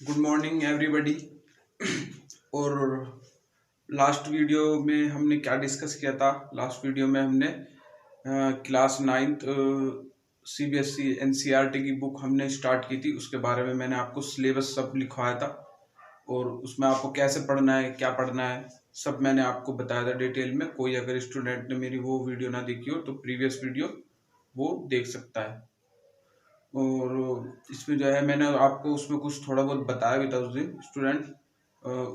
Good morning everybody. और last video में हमने क्या डिस्कस किया था? लास्ट वीडियो में हमने क्लास 9th CBSE NCERT की बुक हमने स्टार्ट की थी। उसके बारे में मैंने आपको सिलेबस सब लिखवाया था और उसमें आपको कैसे पढ़ना है, क्या पढ़ना है, सब मैंने आपको बताया था डिटेल में। कोई अगर स्टूडेंट ने मेरी वो वीडियो ना देखी हो तो प्रीवियस वीडियो वो देख सकता है। और इसमें जो है मैंने आपको उसमें कुछ थोड़ा बहुत बताया भी था उस दिन स्टूडेंट।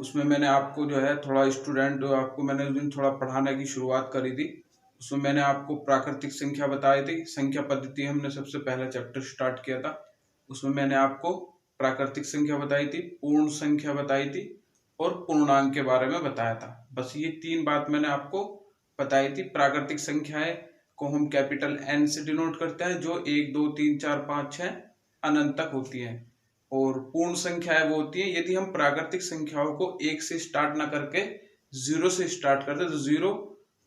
उसमें मैंने आपको जो है थोड़ा स्टूडेंट आपको मैंने उस दिन थोड़ा पढ़ाने की शुरुआत करी थी। उसमें मैंने आपको प्राकृतिक संख्या बताई थी, संख्या पद्धति हमने सबसे पहला चैप्टर स्टार्ट किया था। उसमें मैंने आपको प्राकृतिक संख्या बताई थी, पूर्ण संख्या बताई थी और पूर्णांक के बारे में बताया था। बस ये तीन बात मैंने आपको बताई थी। प्राकृतिक संख्याएं को हम कैपिटल N से डिनोट करते हैं, जो 1 2 3 4 5 6 अनंत तक होती हैं। और पूर्ण संख्याएं वो होती हैं यदि हम प्राकृतिक संख्याओं को 1 से स्टार्ट ना करके 0 से स्टार्ट करते, तो 0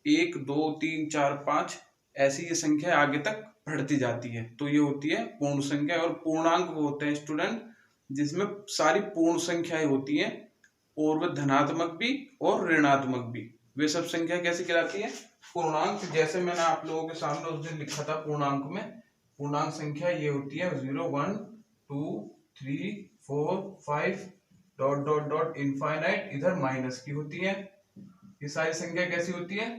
1 2 3 4 5 ऐसी ये संख्या आगे तक बढ़ती जाती है, तो ये होती है पूर्ण संख्या। और पूर्णांक वो होते हैं स्टूडेंट जिसमें सारी पूर्ण संख्याएं होती हैं और वे धनात्मक भी और ऋणात्मक भी। वे सब संख्या कैसी कहलाती है? पूर्णांक। जैसे मैंने आप लोगों के सामने उस दिन लिखा था पूर्णांक में, पूर्णांक संख्या ये होती है 0 1 2 3 4 5 डॉट डॉट डॉट इनफाइनाइट, इधर माइनस की होती है। ये सारी संख्या कैसी होती है?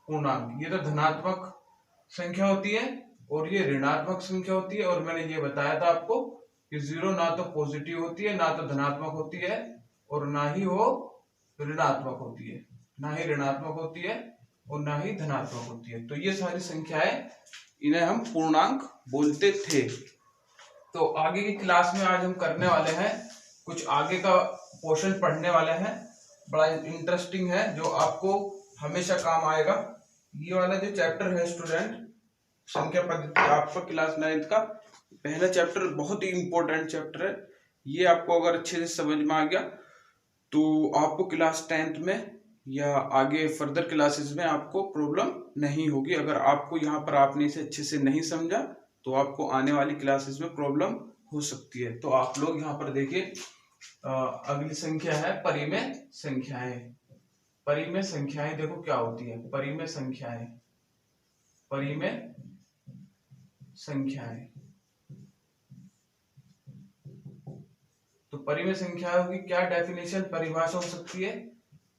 पूर्णांक। ये तो धनात्मक संख्या होती है और ये ऋणात्मक संख्या होती है। और मैंने ये बताया था आपको कि 0 ना तो पॉजिटिव होती है, ना तो धनात्मक होती है और ना ही वो ऋणात्मक होती है, ना ही ऋणात्मक होती है और ना ही धनात्मक होती है। तो ये सारी संख्याएं, इन्हें हम पूर्णांक बोलते थे। तो आगे की क्लास में आज हम करने वाले हैं, कुछ आगे का पोर्शन पढ़ने वाले हैं, बड़ा इंटरेस्टिंग है जो आपको हमेशा काम आएगा। ये वाला जो चैप्टर है स्टूडेंट, संख्या पद्धति, आपका क्लास 9th का पहला चैप्टर बहुत ही इंपॉर्टेंट चैप्टर है। ये आपको अगर अच्छे से समझ में आ गया तो आपको क्लास 10th में या आगे फर्दर क्लासेस में आपको प्रॉब्लम नहीं होगी। अगर आपको यहाँ पर आपने इसे अच्छे से नहीं समझा तो आपको आने वाली क्लासेस में प्रॉब्लम हो सकती है। तो आप लोग यहाँ पर देखिए, अगली संख्या है परिमेय संख्याएं। परिमेय संख्याएं देखो क्या होती है। परिमेय संख्याएं, परिमेय संख्याएं, तो परिमेय संख्याओं की क्या डेफिनेशन, परिभाषा हो सकती है?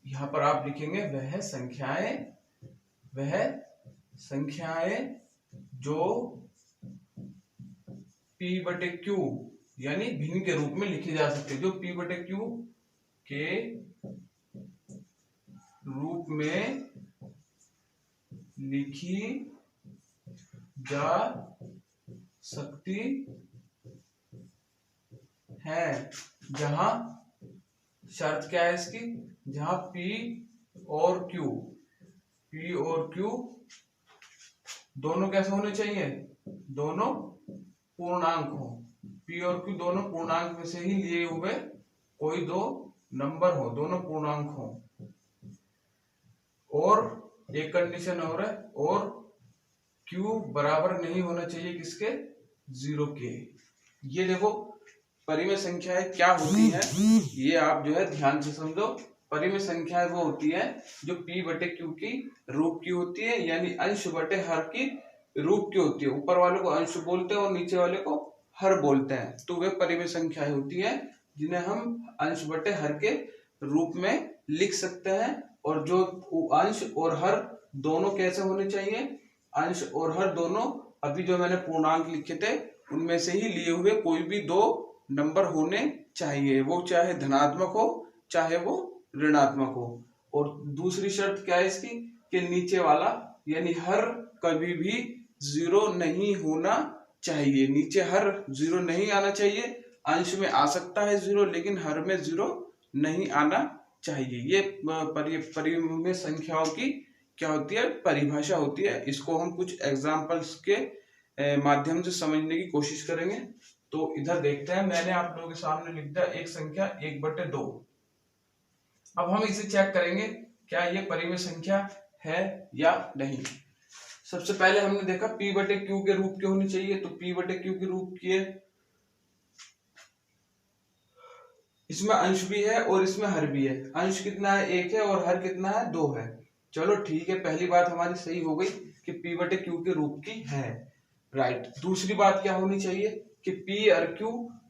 यहां पर आप लिखेंगे वह संख्याएं जो P/Q यानी भिन्न के रूप में लिखी जा सकती है, जो P/Q के रूप में लिखी जा सकती है। जहां शर्त क्या है इसकी? जहां P और Q दोनों कैसे होने चाहिए? दोनों पूर्णांक हो। P और Q दोनों पूर्णांक में से ही लिए हुए कोई दो नंबर हो, दोनों पूर्णांक हो। और एक कंडीशन और है, और Q बराबर नहीं होना चाहिए किसके? 0 के। ये देखो परिमेय संख्याएं क्या होती हैं, ये आप जो है ध्यान से समझो। परिमेय संख्याएं वो होती है जो P/Q की रूप की होती है, यानी अंश बटे हर की रूप की होती है। ऊपर वाले को अंश बोलते हैं और नीचे वाले को हर बोलते हैं। तो वे परिमेय संख्याएं होती है जिन्हें हम अंश बटे हर के रूप में लिख सकते हैं। और जो अंश और हर दोनों कैसे होने चाहिए? अंश और हर दोनों, अभी जो मैंने पूर्णांक लिखे थे उनमें से ही लिए हुए कोई भी दो नंबर होने चाहिए, वो चाहे धनात्मक हो चाहे वो ऋणात्मक हो। और दूसरी शर्त क्या है इसकी? कि नीचे वाला यानी हर कभी भी 0 नहीं होना चाहिए। नीचे हर 0 नहीं आना चाहिए। अंश में आ सकता है 0, लेकिन हर में 0 नहीं आना चाहिए। ये परिमेय संख्याओं की क्या होती है? परिभाषा होती है। इसको हम कुछ एग्जाम्पल्स के माध्यम से समझने की कोशिश करेंगे। तो इधर देखते हैं, मैंने आप लोगों के सामने लिख दिया एक संख्या 1/2। अब हम इसे चेक करेंगे क्या ये परिमेय संख्या है या नहीं। सबसे पहले हमने देखा P/Q के रूप के होनी चाहिए, तो P/Q के रूप की है इसमें अंश भी है और इसमें हर भी है। अंश कितना है 1 है और हर कितना है 2 है। चलो ठीक है, पहली बात हमारी सही हो गई कि P बटे Q के रूप की है, राइट। दूसरी बात क्या होनी चाहिए कि P और Q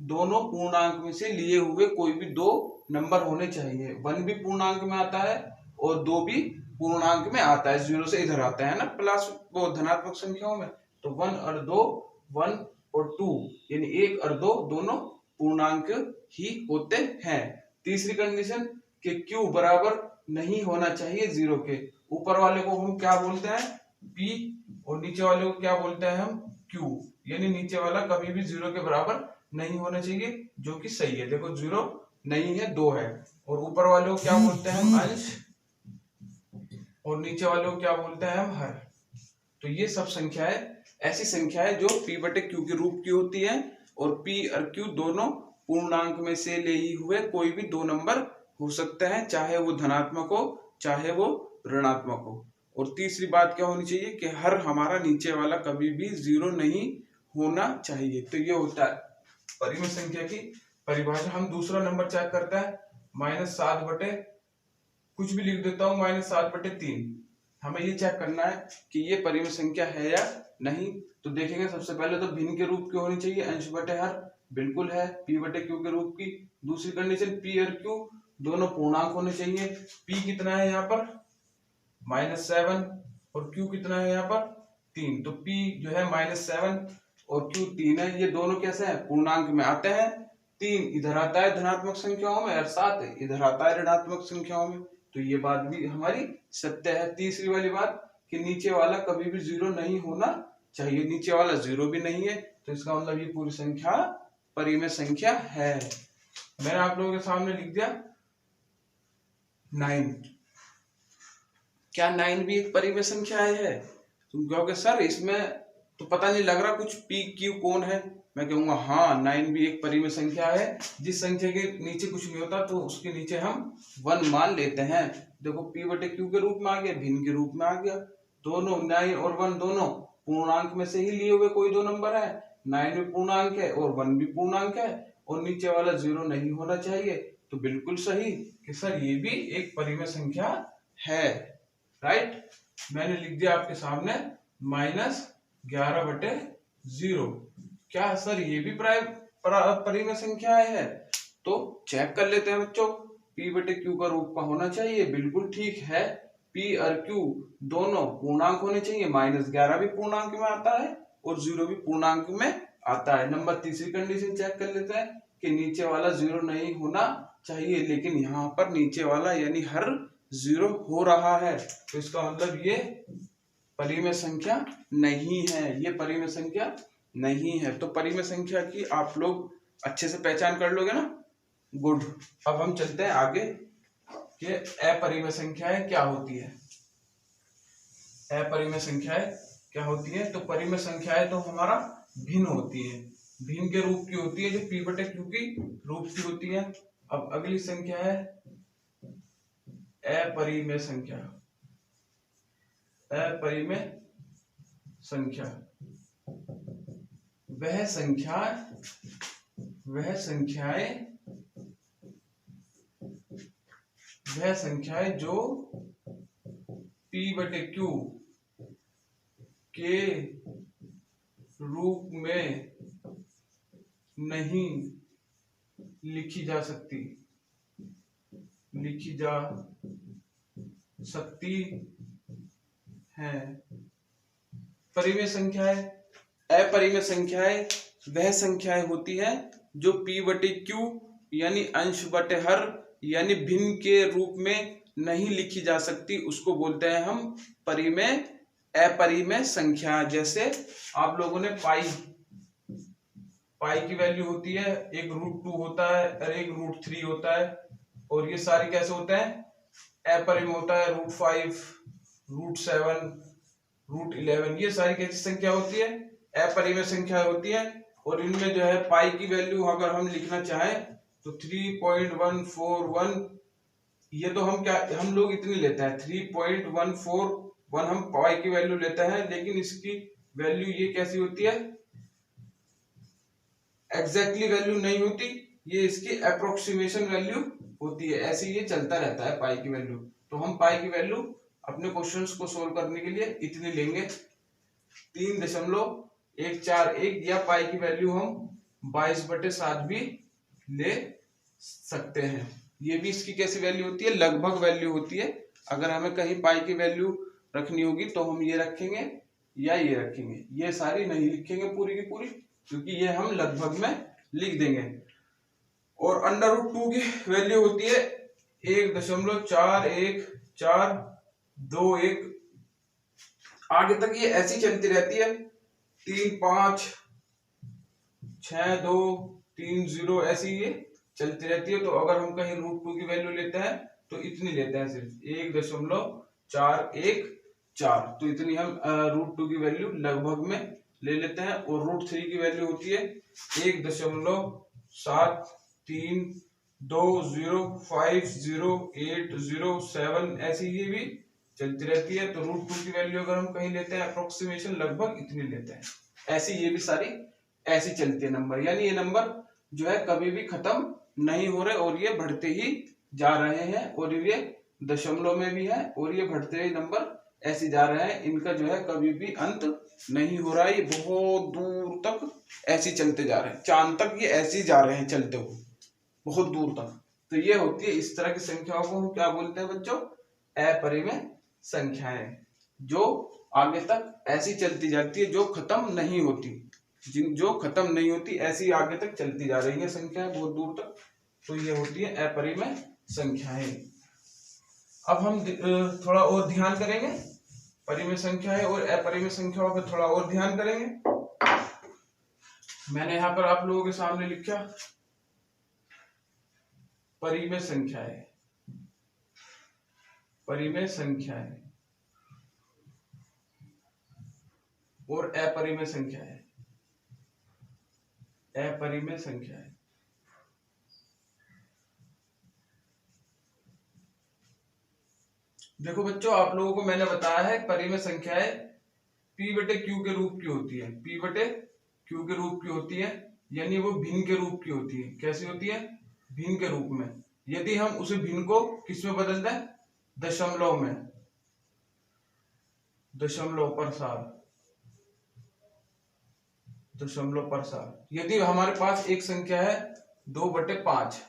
दोनों पूर्णांक में से लिए हुए कोई भी दो नंबर होने चाहिए। 1 भी पूर्णांक में आता है और 2 भी पूर्णांक में आता है, 0 से इधर आता है ना प्लस वो धनात्मक संख्याओं में। तो 1 और 2, 1 और 2 यानी 1 और 2 दोनों पूर्णांक ही होते हैं। तीसरी कंडीशन कि Q बराबर नहीं होना चाहिए 0 के। ऊपर वाले को हम क्या बोलते हैं P और नीचे वाले को क्या बोलते हैं हम Q, यानी नीचे वाला कभी भी 0 के बराबर नहीं होना चाहिए, जो कि सही है। देखो 0 नहीं है 2 है। और ऊपर वाले को क्या बोलते हैं हम अंश और नीचे वाले को क्या बोलते हैं हम हर। तो ये सब संख्याएं ऐसी संख्याएं जो P बटे Q के रूप की होती है और P और Q दोनों पूर्णांक में से लिए हुए कोई भी दो नंबर हो सकते हैं, चाहे वो धनात्मक हो चाहे वो ऋणात्मक हो। और तीसरी बात क्या होनी चाहिए कि हर हमारा नीचे वाला कभी भी 0 नहीं होना चाहिए। तो ये होता है परिमेय संख्या की परिभाषा। हम दूसरा नंबर चेक करते हैं, -7 बटे कुछ भी लिख देता हूँ -7/3। हमें ये चेक करना है कि ये परिमेय संख्या है या नहीं। तो देखेंगे सबसे पहले तो भिन्न के रूप की होनी चाहिए, अंश बटे हर बिल्कुल है P बटे Q के रूप की। दूसरी कंडीशन P और Q दोनों पूर्णांक होने चाहिए। P कितना है यहाँ पर -7 और Q कितना है यहाँ पर 3। तो P जो है -7 और Q 3 है। ये दोनों कैसे हैं पूर्णांक में आते हैं। 3 इधर आता है धनात्मक संख्याओं में और 7 इधर आता है ऋणात्मक संख्याओं में। तो ये बात भी हमारी सत्य है। तीसरी वाली बात कि नीचे वाला कभी भी 0 नहीं होना चाहिए, नीचे वाला 0 भी नहीं है। तो इसका मतलब ये पूरी संख्या परिमेय संख्या है। मैंने आप लोगों के सामने लिख दिया 9। क्या 9 भी एक परिमेय संख्या है? तुम कहोगे सर इसमें तो पता नहीं लग रहा कुछ P Q कौन है। मैं कहूंगा हाँ 9 भी एक परिमेय संख्या है। जिस संख्या के नीचे कुछ नहीं होता तो उसके नीचे हम 1 मान लेते हैं। देखो P बटे Q के रूप में आ गया, भिन्न के रूप में आ गया। दोनों 9 और 1 दोनों पूर्णांक में से ही लिए हुए कोई दो नंबर है। 9 भी पूर्णांक है और 1 भी पूर्णांक है और नीचे वाला 0 नहीं होना चाहिए। तो बिल्कुल सही कि सर ये भी एक परिमेय संख्या है, राइट। मैंने लिख दिया आपके सामने -11/0। क्या सर ये भी परिमेय संख्या है? तो चेक कर लेते हैं बच्चों। P बटे Q का रूप का होना चाहिए, बिल्कुल ठीक है। P और Q दोनों पूर्णांक होने चाहिए। -11 भी पूर्णांक में आता है और 0 भी पूर्णांक में आता है। नंबर तीसरी कंडीशन चेक कर लेते हैं कि नीचे वाला 0 नहीं होना चाहिए, लेकिन यहाँ पर नीचे वाला यानी हर 0 हो रहा है। तो इसका मतलब ये परिमेय संख्या नहीं है, ये परिमेय संख्या नहीं है। तो परिमेय संख्या की आप लोग अच्छे से पहचान कर लोगे ना, गुड। अब हम चलते हैं आगे कि अपरिमेय संख्याएं क्या होती है। अपरिमेय संख्याएं क्या होती है? तो परिमेय संख्याएं तो हमारा भिन्न होती है, भिन्न के रूप की होती है, जो P बटे Q की रूप की होती है। अब अगली संख्या है अपरिमेय संख्या। अपरिमेय संख्या वह संख्याएं जो P बटे Q के रूप में नहीं लिखी जा सकती हैं। परिमेय संख्याएं, अपरिमेय संख्याएं वह संख्याएं होती हैं जो P बटे Q यानी अंश बटे हर यानी भिन्न के रूप में नहीं लिखी जा सकती, उसको बोलते हैं हम परिमेय अपरिमेय संख्या। जैसे आप लोगों ने पाई की वैल्यू होती है, एक √2 होता है और एक √3 होता है। और ये सारी कैसे होते हैं अपरिमेय होता है, √5, √7, √11। ये सारी कैसी संख्या होती है अपरिमेय संख्या होती है। और इनमें जो है पाई की वैल्यू अगर हम लिखना चाहें तो 3.141, ये तो हम लोग इतनी लेते हैं 3.141 हम पाई की वैल्यू लेते हैं, लेकिन इसकी वैल्यू ये कैसी होती है एग्जैक्टली वैल्यू नहीं होती, ये इसकी अप्रोक्सीमेशन वैल्यू होती है, ऐसे ये चलता रहता है पाई की वैल्यू। तो हम पाई की वैल्यू अपने क्वेश्चंस को सोल्व करने के लिए इतनी लेंगे 3.141, या पाई की वैल्यू हम 22/7 भी ले सकते हैं। ये भी इसकी कैसी वैल्यू होती है, लगभग वैल्यू होती है। अगर हमें कहीं पाई की वैल्यू रखनी होगी तो हम ये रखेंगे या ये रखेंगे, ये सारी नहीं लिखेंगे पूरी की पूरी, क्योंकि ये हम लगभग में लिख देंगे। और √2 की वैल्यू होती है 1.4141, आगे तक ये ऐसी चलती रहती है 3, 5, 6, 2, 3, 0 ऐसी ये चलती रहती है। तो अगर हम कहीं √2 की वैल्यू लेते हैं तो इतनी लेते हैं, सिर्फ 1.414, तो इतनी हम √2 की वैल्यू लगभग में ले लेते हैं। और √3 की वैल्यू होती है 1.7320508007, ऐसी ये भी चलती रहती है। तो √2 की वैल्यू अगर हम कहीं लेते हैं अप्रोक्सीमेशन लगभग इतनी लेते हैं। ऐसी ये भी सारी ऐसी चलती है नंबर, यानी ये नंबर जो है कभी भी खत्म नहीं हो रहे और ये बढ़ते ही जा रहे हैं, और ये दशमलव में भी है और ये बढ़ते ही नंबर ऐसे जा रहे हैं, इनका जो है कभी भी अंत नहीं हो रहा है। ये बहुत दूर तक ऐसे चलते जा रहे हैं, चांद तक ये ऐसे ही जा रहे हैं चलते हुए बहुत दूर तक। तो ये होती है, इस तरह की संख्याओं को हम क्या बोलते हैं बच्चों, अपरिमेय संख्याएं, जो आगे तक ऐसी चलती जाती है, जो खत्म नहीं होती, जो खत्म नहीं होती ऐसी आगे तक चलती जा रही है संख्याएं बहुत दूर तक। तो ये होती है अपरिमेय संख्याएं। अब हम थोड़ा और ध्यान करेंगे, परिमेय संख्याएं और अपरिमेय संख्याओं पर थोड़ा और ध्यान करेंगे। मैंने यहां पर आप लोगों के सामने लिखा परिमेय संख्याएं, परिमेय संख्याएं और अपरिमेय संख्याएं, अपरिमेय संख्याएं। देखो बच्चों, आप लोगों को मैंने बताया है परिमेय संख्याएं P/Q के रूप की होती है, P/Q के रूप की होती है, यानी वो भिन्न के रूप की होती है। कैसी होती है, भिन्न के रूप में। यदि हम उसे भिन्न को किस में बदल दें, दशमलव में, दशमलव प्रसार। यदि हमारे पास एक संख्या है 2/5,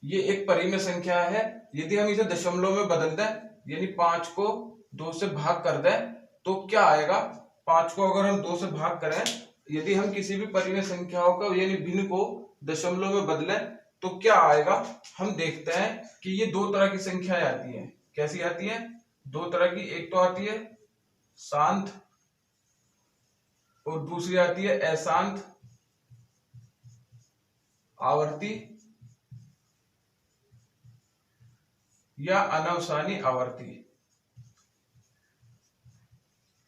ये एक परिमेय संख्या है। यदि हम इसे दशमलव में बदल दें, यानी 5 को 2 से भाग कर दें, तो क्या आएगा, 5 को अगर हम 2 से भाग करें, यदि हम किसी भी परिमेय संख्याओं को यानी भिन्न को दशमलव में बदलें, तो क्या आएगा, हम देखते हैं कि ये दो तरह की संख्याएं आती हैं। कैसी आती हैं, दो तरह की, एक तो आती है शांत और दूसरी आती है अशांत आवर्ती या अनवसानी आवर्ती,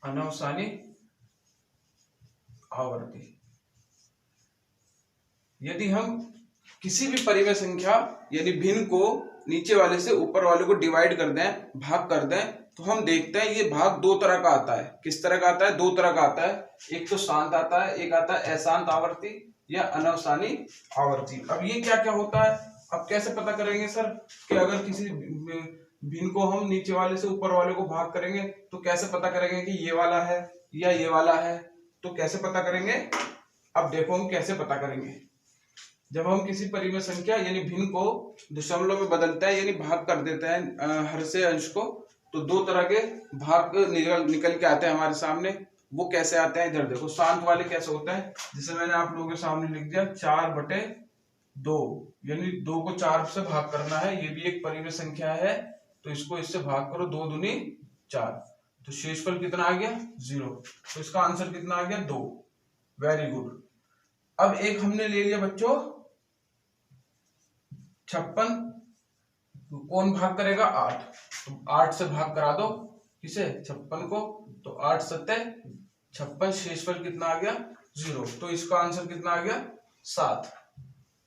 अनवसानी आवर्ती। यदि हम किसी भी परिमेय संख्या यानी भिन्न को नीचे वाले से ऊपर वाले को डिवाइड कर दें, भाग कर दें, तो हम देखते हैं ये भाग दो तरह का आता है। किस तरह का आता है, दो तरह का आता है। एक तो शांत आता है, एक आता है अशांत आवर्ती या अनवसानी आवर्ती। अब ये क्या क्या होता है, अब कैसे पता करेंगे सर कि अगर किसी भिन्न को हम नीचे वाले से ऊपर वाले को भाग करेंगे तो कैसे पता करेंगे कि ये वाला है या ये वाला है, तो कैसे पता करेंगे। अब देखो हम कैसे पता करेंगे। जब हम किसी परिमेय संख्या यानी भिन्न को दशमलव में बदलते हैं यानी भाग कर देते हैं हर से अंश को, तो दो तरह के भाग निकल के आते हैं हमारे सामने। वो कैसे आते हैं, इधर देखो। शांत वाले कैसे होते हैं, जैसे मैंने आप लोगों के सामने लिख दिया 4/2, यानी 2 को 4 से भाग करना है। ये भी एक परिमेय संख्या है, तो इसको इससे भाग करो, 2 दूनी 4, तो शेषफल कितना आ गया 0। तो इसका आंसर कितना आ गया 2। Very good. अब एक हमने ले लिया बच्चों 56, कौन भाग करेगा 8, तो 8 से भाग करा दो किसे 56 को, तो 8 7 56, शेषफल कितना आ गया 0। तो इसका आंसर कितना आ गया 7।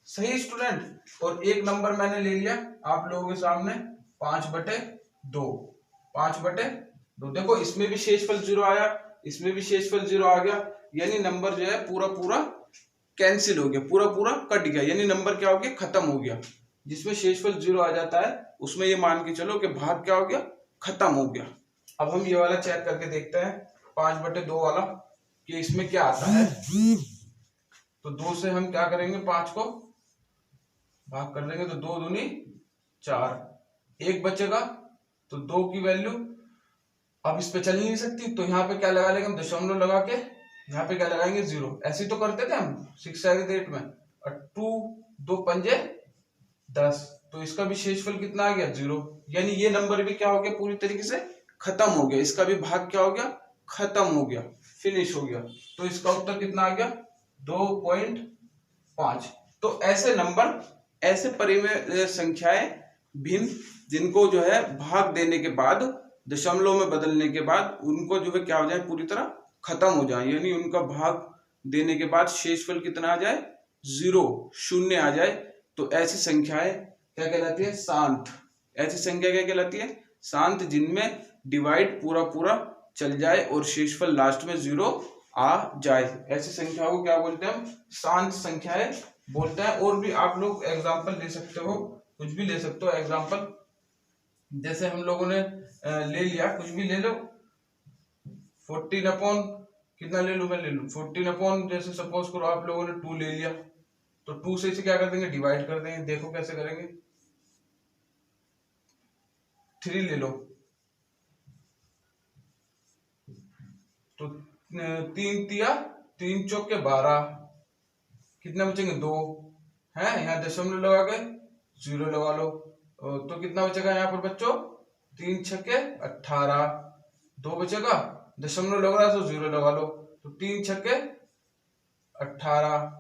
सही स्टूडेंट। और एक नंबर मैंने ले लिया आप लोगों के सामने 5/2, 5/2। देखो इसमें भी शेषफल 0 आया, इसमें भी शेषफल 0 आ गया, यानी नंबर जो है पूरा पूरा कैंसिल हो गया, पूरा पूरा कट गया, यानी नंबर क्या हो गया, खत्म हो गया। जिसमें शेषफल 0 आ जाता है उसमें ये मान के चलो कि भाग क्या हो गया, खत्म हो गया। अब हम ये वाला चेक करके देखते हैं 5/2 वाला कि इसमें क्या आता है। तो 2 से हम क्या करेंगे, 5 को भाग कर देंगे तो 2 दूनी 4, 1 बचेगा तो 2 की वैल्यू अब इस पे चल ही नहीं सकती, तो यहाँ पे क्या लगा लेंगे हम, दशमलव लगा के यहाँ पे क्या लगाएंगे 0। ऐसे तो करते थे हम 6 7 8 में। और 2 2 पंजे 10, तो इसका भी शेषफल कितना आ गया 0, यानी ये नंबर भी क्या हो गया, पूरी तरीके से खत्म हो गया, इसका भी भाग क्या हो गया, खत्म हो गया, फिनिश हो गया। तो इसका उत्तर कितना आ गया 2.5। तो ऐसे नंबर, ऐसे परिमेय संख्याएं भिन्न जिनको जो है भाग देने के बाद, दशमलव में बदलने के बाद उनको जो है क्या हो जाए, पूरी तरह खत्म हो जाए, यानी उनका भाग देने के बाद शेषफल कितना आ जाए, 0 शून्य आ जाए। तो ऐसी संख्याएं क्या कहलाती है, शांत। ऐसी संख्या क्या कहलाती है, शांत, जिनमें डिवाइड पूरा पूरा चल जाए और शेषफल लास्ट में 0 आ जाए, ऐसी संख्या को क्या बोलते हैं हम, शांत संख्याएं बोलते हैं। और भी आप लोग एग्जांपल ले सकते हो, कुछ भी ले सकते हो एग्जांपल, जैसे हम लोगों ने ले लिया, कुछ भी ले लो, 14 अपॉन कितना ले लूं, मैं ले लूं 14 अपॉन, जैसे सपोज करो आप लोगों ने 2 ले लिया, तो 2 से इसे क्या कर देंगे, डिवाइड कर देंगे। देखो कैसे करेंगे, 3 ले लो, तो 3 तिया 3 चौके 12, कितने बचेंगे 2 है, यहाँ दशमलव लगा के 0 लगा लो, तो कितना बचेगा यहाँ पर बच्चों, 3 छक्के 18, 2 बचेगा, दशमलव लग रहा है तो 0 लगा लो, तो 3 छक्के 18,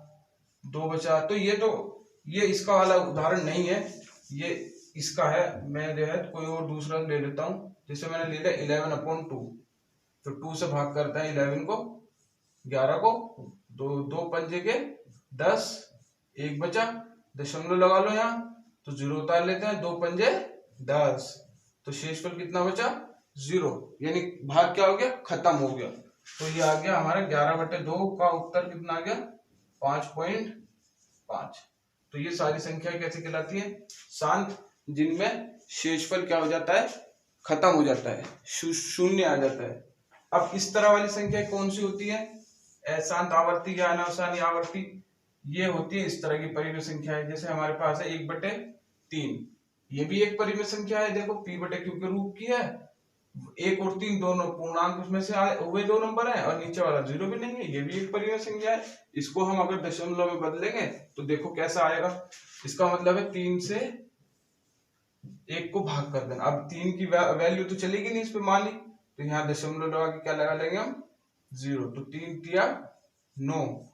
2 बचा। तो ये इसका वाला उदाहरण नहीं है, ये इसका है। मैं जो है कोई और दूसरा ले लेता हूं, जैसे मैंने ले लिया 11/2, तो 2 से भाग करता है 11 को, 11 को, 2 पंजे के 10, 1 बचा, दशमलव लगा लो यहाँ, तो 0 उतार लेते हैं, 2 पंजे 10, तो शेषफल कितना बचा 0, यानी भाग क्या हो गया, खत्म हो गया। तो ये आ गया हमारा 11/2 का उत्तर कितना आ गया, 5.5। तो ये सारी संख्या कैसे कहलाती है, शांत, जिनमें शेषफल क्या हो जाता है, खत्म हो जाता है, शून्य आ जाता है। अब इस तरह वाली संख्या कौन सी होती है, अशांत आवर्ती या अनावसानी आवर्ती, ये होती है इस तरह की परिमेय संख्या है। जैसे हमारे पास है 1/3, ये भी एक परिमेय संख्या है, देखो p/q के रूप की है, 1 और 3 दोनों पूर्णांक उसमें से हुए 2 नंबर है, और नीचे वाला 0 भी नहीं है, ये भी एक परिमेय संख्या है। इसको हम अगर दशमलव में बदलेंगे तो देखो कैसा आएगा, इसका मतलब है 3 से 1 को भाग कर देना। अब 3 की वैल्यू तो चलेगी नहीं इस पे मानी, तो यहाँ दशमलव लगा के क्या लगा लेंगे हम 0, तो 3 तिया 9,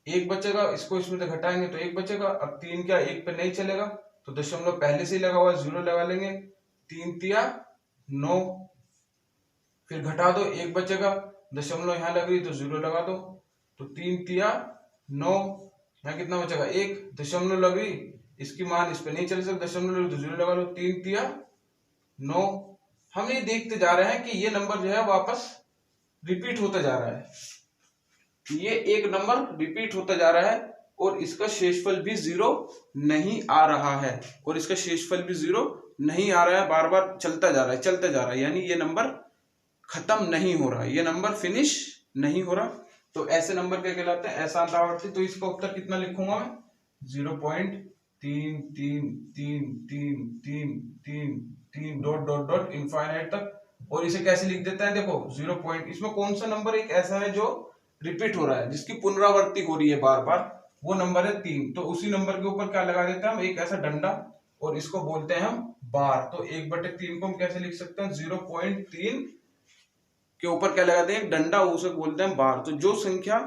1 बचेगा, इसको इसमें से घटाएंगे तो 1 बचेगा। अब 3 क्या 1 पे नहीं चलेगा, तो दशमलव पहले से ही लगा हुआ 0 लगा लेंगे, 3 तिया 9, फिर घटा दो 1 बचेगा, दशमलव यहाँ लग रही तो 0 लगा दो, तो 3 तिया 9, यहाँ कितना बचेगा 1, दशमलव लग रही, इसकी मान इस पे नहीं चल सकता, दशमलव लग रही तो 0 लगा लो, 3 तिया 9। हम ये देखते जा रहे हैं कि ये नंबर जो है वापस रिपीट होता जा रहा है, ये एक नंबर रिपीट होता जा रहा है, और इसका शेषफल भी 0 नहीं आ रहा है, और इसका शेषफल भी 0 नहीं आ रहा है, बार बार चलता जा रहा है, चलता जा रहा है, यानी ये नंबर खत्म नहीं हो रहा, ये नंबर फिनिश नहीं हो रहा। तो ऐसे नंबर क्या कहलाते हैं, अशांत आवर्ती। तो इसका उत्तर कितना लिखूंगा मैं, 0.3333333 डॉट डॉट डॉट इनफाइनाइट तक। और इसे कैसे लिख देते हैं, देखो 0 पॉइंट, इसमें कौन सा नंबर एक ऐसा है जो रिपीट हो रहा है, जिसकी पुनरावृत्ति हो रही है बार बार, वो नंबर है 3। तो उसी नंबर के ऊपर क्या लगा देते हैं हम, एक ऐसा डंडा, और इसको बोलते हैं हम बार। तो 1/3 को हम कैसे लिख सकते हैं, 0.3 के ऊपर क्या लगाते हैं, एक डंडा, उसे बोलते हैं बार। तो जो संख्या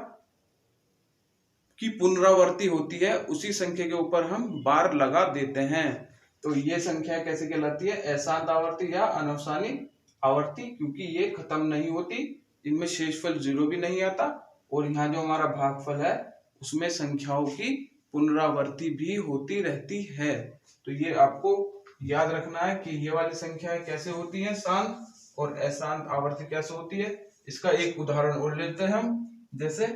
की पुनरावृत्ति होती है उसी संख्या के ऊपर हम बार लगा देते हैं। तो ये संख्या कैसे कहलाती है, अशांत आवर्ती या अनवसानी आवर्ती, क्योंकि ये खत्म नहीं होती, इनमें शेषफल 0 भी नहीं आता, और यहाँ जो हमारा भागफल है उसमें संख्याओं की पुनरावृत्ति भी होती रहती है। तो ये आपको याद रखना है कि ये वाली संख्याएं कैसे होती हैं, शांत, और अशांत आवर्ती कैसे होती है। इसका एक उदाहरण और लेते हैं हम, जैसे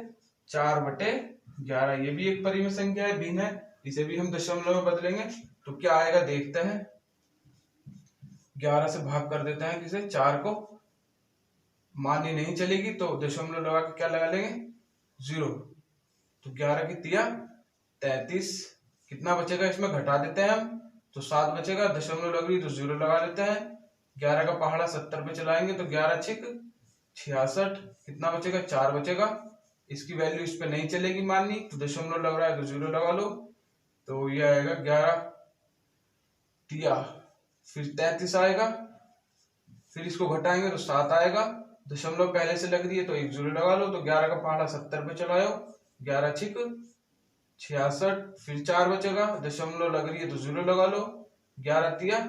4/2, 11 ये भी एक परिमेय संख्या है, भिन्न है, इसे भी हम दशमलव में बदलेंगे तो क्या आएगा देखते हैं। 11 से भाग कर देते हैं किसे, 4 को, मानी नहीं चलेगी तो दशमलव लगा के क्या लगा लेंगे 0। तो 11 की तिया 33, कितना बचेगा इसमें घटा देते हैं हम तो 7 बचेगा, दशमलव लग रही तो 0 लगा लेते हैं। 11 का पहाड़ा 70 पे चलाएंगे तो 11 छिक 66, कितना बचेगा 4 बचेगा। इसकी वैल्यू इस पे नहीं चलेगी माननी तो दशमलव लग रहा है तो 0 लगा लो, तो ये आएगा 11 तिया फिर 33 आएगा, फिर इसको घटाएंगे तो 7 आएगा, दशमलव पहले से लग रही है तो एक 0 लगा लो, तो 11 का पहाड़ा 70 पे चलाओ, 11 छिक 66, फिर 4 बचेगा, दशमलव लग रही है तो 0 लगा लो, 11 तिया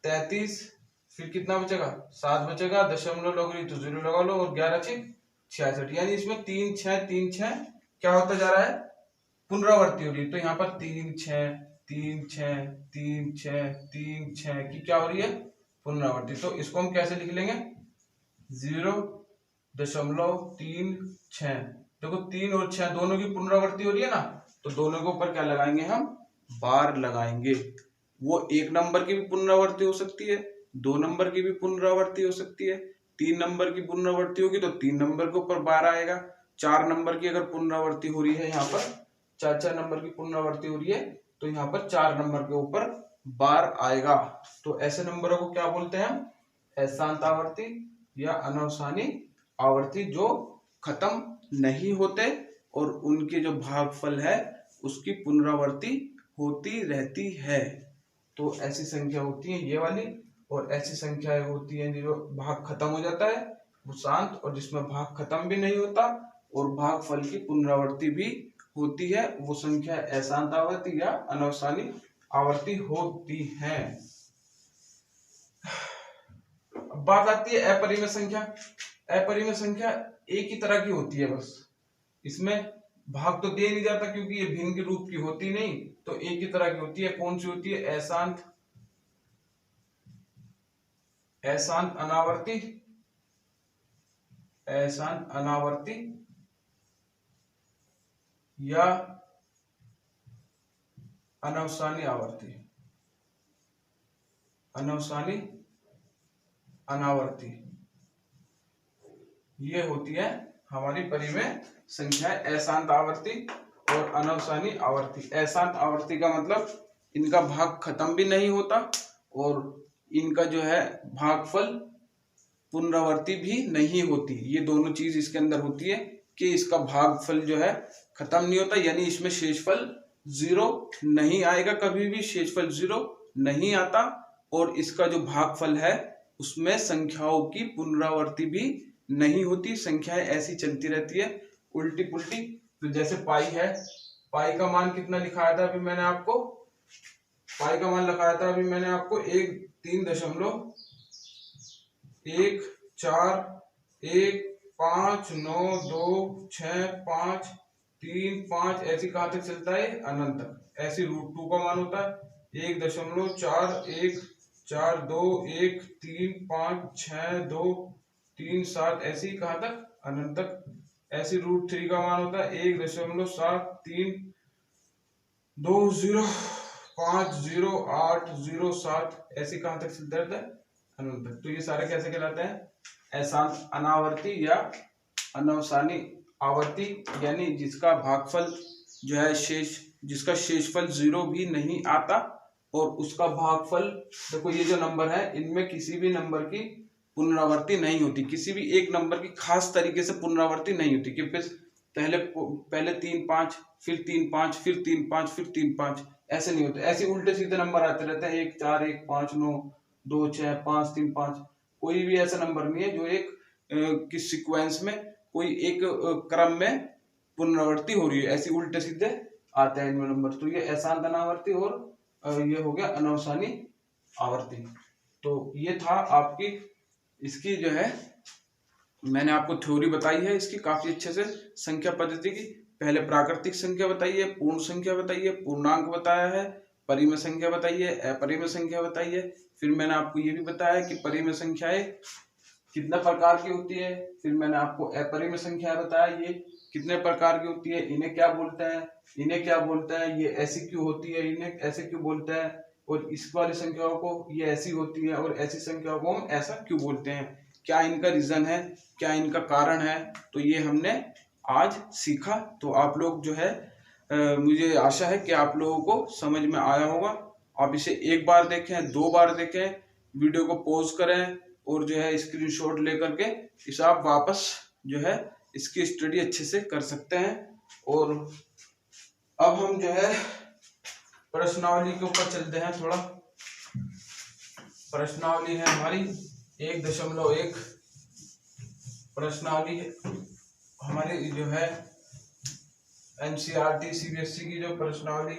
33, फिर कितना बचेगा 7 बचेगा, दशमलव लग रही है तो 0 लगा लो, और 11 छिक 66, यानी इसमें 3 6 3 6 क्या होता जा रहा है, पुनरावृत्ति हो रही है। तो यहाँ पर 3 6 3 6 3 6 3 6 की क्या हो रही है पुनरावृत्ति। तो इसको हम कैसे लिख लेंगे 0.36। देखो 3 और 6 दोनों की पुनरावृत्ति हो रही है ना, तो दोनों के ऊपर क्या लगाएंगे हम बार लगाएंगे। वो 1 नंबर की भी पुनरावृत्ति हो सकती है, 2 नंबर की भी पुनरावृत्ति हो सकती है, 3 नंबर की पुनरावृत्ति होगी तो 3 नंबर के ऊपर बार आएगा, 4 नंबर की अगर पुनरावृत्ति हो रही है, यहाँ पर 4 नंबर की पुनरावृत्ति हो रही है तो यहाँ पर 4 नंबर के ऊपर बार आएगा। तो ऐसे नंबरों को क्या बोलते हैं हम, अशांत आवर्ती या अनवसानी आवर्ती, जो खत्म नहीं होते और उनके जो भागफल है उसकी पुनरावृत्ति होती रहती है। तो ऐसी संख्या होती है ये वाली, और ऐसी संख्याएं होती हैं जो भाग खत्म हो जाता है वो शांत, और जिसमें भाग खत्म भी नहीं होता और भागफल की पुनरावृत्ति भी होती है वो संख्या अशांत आवर्ती या अनवसानी आवर्ती होती है। अब बात आती है अपरिमेय संख्या। अपरिमेय संख्या एक ही तरह की होती है, बस इसमें भाग तो दे नहीं जाता क्योंकि ये भिन्न के रूप की होती नहीं, तो एक ही तरह की होती है। कौन सी होती है, अशांत अनावर्ती, अशांत अनावर्ती या अनवसानी आवर्ती, अनवसानी अनावर्ती, ये होती है हमारी परिमेय संख्या, अशांत आवर्ती और अनवसानी आवर्ती। अशांत आवर्ती का मतलब इनका भाग खत्म भी नहीं होता और इनका जो है भागफल पुनरावृत्ति भी नहीं होती। ये दोनों चीज इसके अंदर होती है कि इसका भागफल जो है खत्म नहीं होता, यानी इसमें शेषफल 0 नहीं आएगा, कभी भी शेषफल 0 नहीं आता, और इसका जो भागफल है उसमें संख्याओं की पुनरावृत्ति भी नहीं होती, संख्याएं ऐसी चलती रहती है उल्टी पुल्टी। तो जैसे पाई है, पाई का मान कितना लिखाया था अभी मैंने आपको, पाई का मान लिखाया था अभी मैंने आपको 1.141592653 ऐसी कहां तक चलता है अनंत तक। ऐसी √2 का मान होता है 1.4142135623 ऐसी कहां तक अनंत तक। ऐसी √3 का मान होता है 1.7320500807 ऐसी कहां तक चलता रहता है अनंत तक। तो ये सारे कैसे कहलाते हैं, अशांत अनावर्ती या अनवसानी आवर्ती, यानी जिसका भागफल जो है जिसका शेषफल 0 भी नहीं आता और उसका भागफल, देखो ये जो नंबर है इनमें किसी भी नंबर की पुनरावृत्ति नहीं होती, किसी भी एक नंबर की खास तरीके से पुनरावृत्ति नहीं होती कि पहले 3 5 फिर 3 5 फिर 3 5 फिर 3 5 ऐसे नहीं होते। ऐसे उल्टे सीधे नंबर आते रहते हैं 1 4 1 5 9 2 6 5 3 5। कोई भी ऐसा नंबर नहीं है जो एक किस सीक्वेंस में कोई एक क्रम में पुनरावृत्ति हो रही है, ऐसी उल्टे सीधे आते हैं इनमें नंबर। तो ये अशांत अनावर्ती और ये हो गया अनवसानी आवर्ती। तो ये था आपकी इसकी जो है मैंने आपको थ्योरी बताई है इसकी काफी अच्छे से, संख्या पद्धति की। पहले प्राकृतिक संख्या बताइए, पूर्ण संख्या बताइए, पूर्णांक बताया है, परिमेय संख्या बताइए, अपरिमेय संख्या बताइए। फिर मैंने आपको ये भी बताया कि परिमेय संख्याएं कितने प्रकार की होती है। फिर मैंने आपको अपरिमेय संख्या बताया ये कितने प्रकार की होती है, इन्हें क्या बोलते हैं, इन्हें क्या बोलते हैं, ये ऐसी क्यों होती है, इन्हें ऐसे क्यों बोलते हैं, और इस वाली संख्याओं को ये ऐसी होती है और ऐसी संख्याओं को हम ऐसा क्यों बोलते हैं, क्या इनका रीजन है, क्या इनका कारण है। तो ये हमने आज सीखा। तो आप लोग जो है मुझे आशा है कि आप लोगों को समझ में आया होगा। आप इसे एक बार देखें, 2 बार देखें, वीडियो को पॉज करें और जो है स्क्रीनशॉट लेकर के इसे आप वापस जो है इसकी स्टडी अच्छे से कर सकते हैं। और अब हम जो है प्रश्नावली के ऊपर चलते हैं। थोड़ा प्रश्नावली है हमारी 1.1 प्रश्नावली हमारी जो है एनसीईआरटी सीबीएसई की जो प्रश्नावली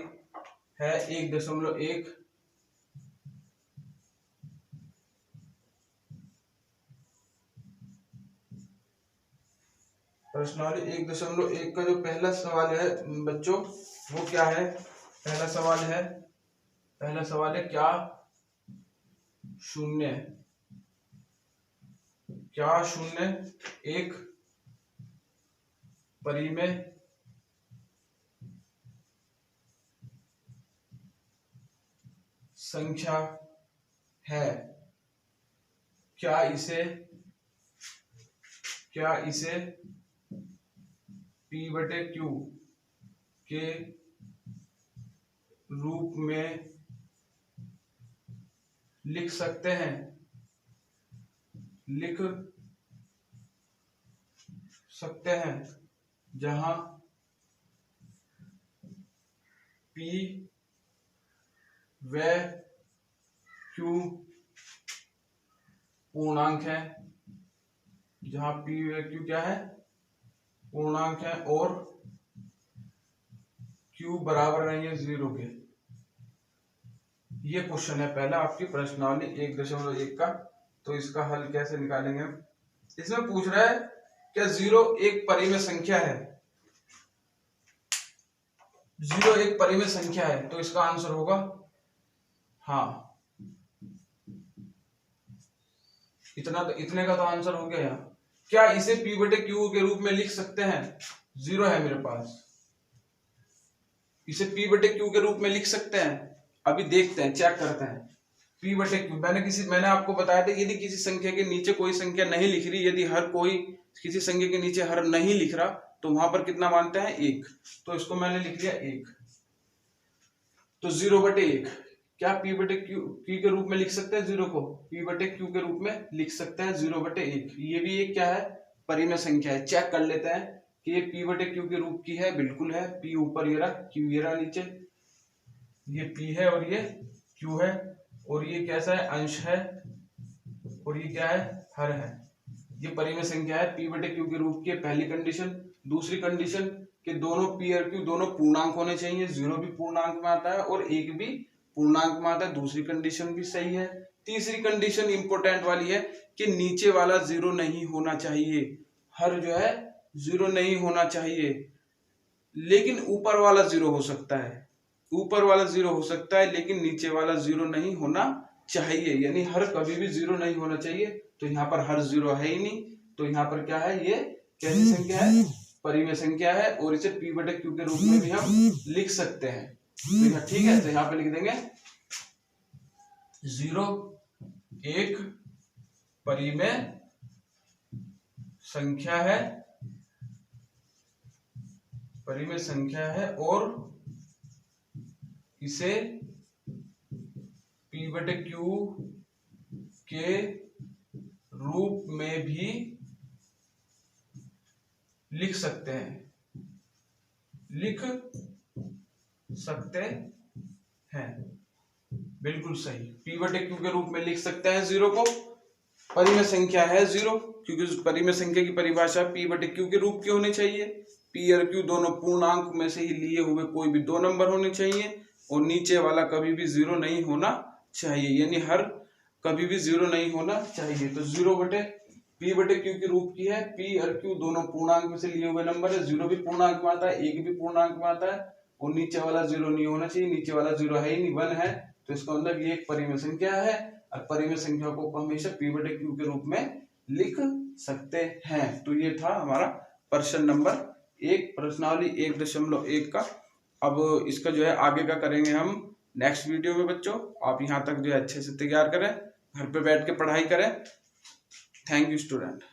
है 1.1 प्रश्नावली 1.1 का जो पहला सवाल है बच्चों वो क्या है। पहला सवाल है क्या शून्य एक परिमेय संख्या है, क्या इसे P/Q के रूप में लिख सकते हैं, जहां P व Q पूर्णांक है, जहां P व Q क्या है, पूर्णांक है, और Q बराबर नहीं है 0 के। ये क्वेश्चन है पहला आपकी प्रश्नावली 1.1 का। तो इसका हल कैसे निकालेंगे हम। इसमें पूछ रहा है क्या 0 एक परिमेय संख्या है, 0 एक परिमेय संख्या है। तो इसका आंसर होगा हाँ, इतने का तो आंसर हो गया यहाँ। क्या इसे P/Q के रूप में लिख सकते हैं, 0 है मेरे पास, इसे P/Q के रूप में लिख सकते हैं। अभी देखते हैं, चेक करते हैं P/Q। मैंने आपको बताया था यदि किसी संख्या के नीचे कोई संख्या नहीं लिख रही, यदि हर कोई किसी संख्या के नीचे हर नहीं लिख रहा तो वहां पर कितना मानते हैं 1। तो इसको मैंने लिख लिया 1। तो 0/1 क्या P/Q के रूप में लिख सकते हैं, 0 को P/Q के रूप में लिख सकते हैं 0/1। ये भी एक क्या है, परिमेय संख्या है। चेक कर लेते हैं कि ये P/Q के रूप की है, बिल्कुल है। P ऊपर ये रहा, Q ये रहा नीचे, ये P है और ये Q है, और ये कैसा है, अंश है, और ये क्या है, हर है। ये परिमेय संख्या है, P/Q के रूप की पहली कंडीशन। दूसरी कंडीशन कि दोनों P और Q दोनों पूर्णांक होने चाहिए, 0 भी पूर्णांक में आता है और 1 भी पूर्णांक में आता है। दूसरी कंडीशन भी सही है। तीसरी कंडीशन इंपोर्टेंट वाली है कि नीचे वाला 0 नहीं होना चाहिए, हर जो है 0 नहीं होना चाहिए, लेकिन ऊपर वाला 0 हो सकता है, ऊपर वाला 0 हो सकता है लेकिन नीचे वाला 0 नहीं होना चाहिए। यानी हर कभी भी 0 नहीं होना चाहिए। तो यहाँ पर हर 0 है ही नहीं, तो यहाँ पर क्या है, ये कैसी संख्या है, परिमेय संख्या है, और इसे P/Q के रूप में भी हम लिख सकते हैं। तो ठीक है, तो यहाँ पे लिख देंगे 0 एक परिमेय संख्या है, और इसे P/Q के रूप में भी लिख सकते हैं, बिल्कुल सही। P/Q के रूप में लिख सकते हैं 0 को, परिमेय संख्या है 0, क्योंकि परिमेय संख्या की परिभाषा P/Q के रूप की होनी चाहिए। P और Q दोनों पूर्णांक में से ही लिए हुए कोई भी 2 नंबर होने चाहिए, और नीचे वाला कभी भी 0 नहीं होना चाहिए, यानी हर कभी भी 0 नहीं होना चाहिए। तो 0 P/Q के रूप की है, P और Q दोनों पूर्णांक में से लिए हुए नंबर है, 0 भी पूर्णांक में आता है, 1 भी पूर्णांक में आता है, और नीचे वाला 0 नहीं होना चाहिए, नीचे वाला 0 है ही नहीं, 1 है। तो इसका मतलब ये एक परिमेय संख्या है, और परिमेय संख्या को हमेशा P/Q के रूप में लिख सकते हैं। तो ये था हमारा प्रश्न नंबर एक प्रश्नावली 1.1 का। अब इसका जो है आगे का करेंगे हम नेक्स्ट वीडियो में बच्चों। आप यहाँ तक जो है अच्छे से तैयार करें, घर पे बैठ के पढ़ाई करें। Thank you student.